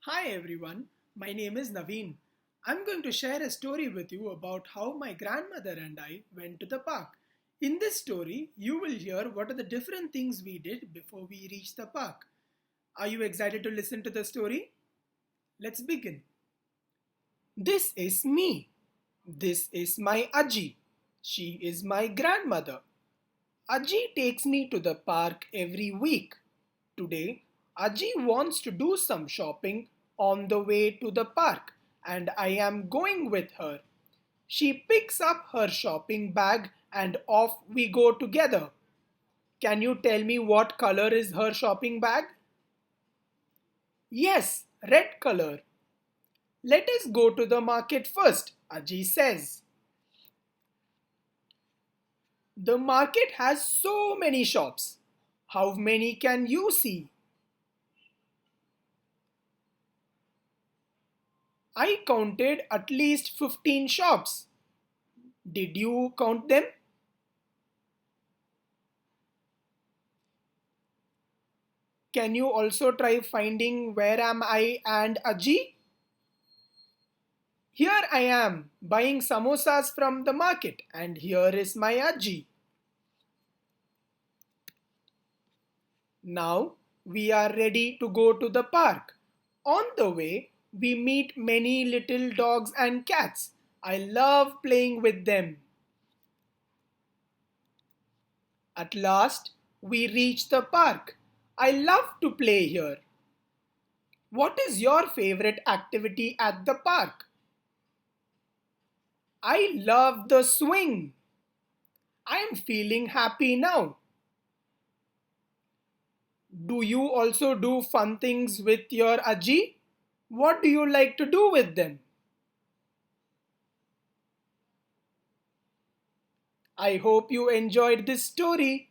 Hi everyone, my name is Naveen. I'm going to share a story with you about how my grandmother and I went to the park. In this story, you will hear what are the different things we did before we reached the park. Are you excited to listen to the story? Let's begin. This is me. This is my Ajji. She is my grandmother. Ajji takes me to the park every week. Today, Ajji wants to do some shopping on the way to the park, and I am going with her. She picks up her shopping bag and off we go together. Can you tell me what color is her shopping bag? Yes, red color. Let us go to the market first, Ajji says. The market has so many shops. How many can you see? I counted at least 15 shops. Did you count them? Can you also try finding where am I and Ajji? Here I am buying samosas from the market and here is my Ajji. Now we are ready to go to the park. On the way, we meet many little dogs and cats. I love playing with them. At last, we reach the park. I love to play here. What is your favorite activity at the park? I love the swing. I am feeling happy now. Do you also do fun things with your Ajji? What do you like to do with them? I hope you enjoyed this story.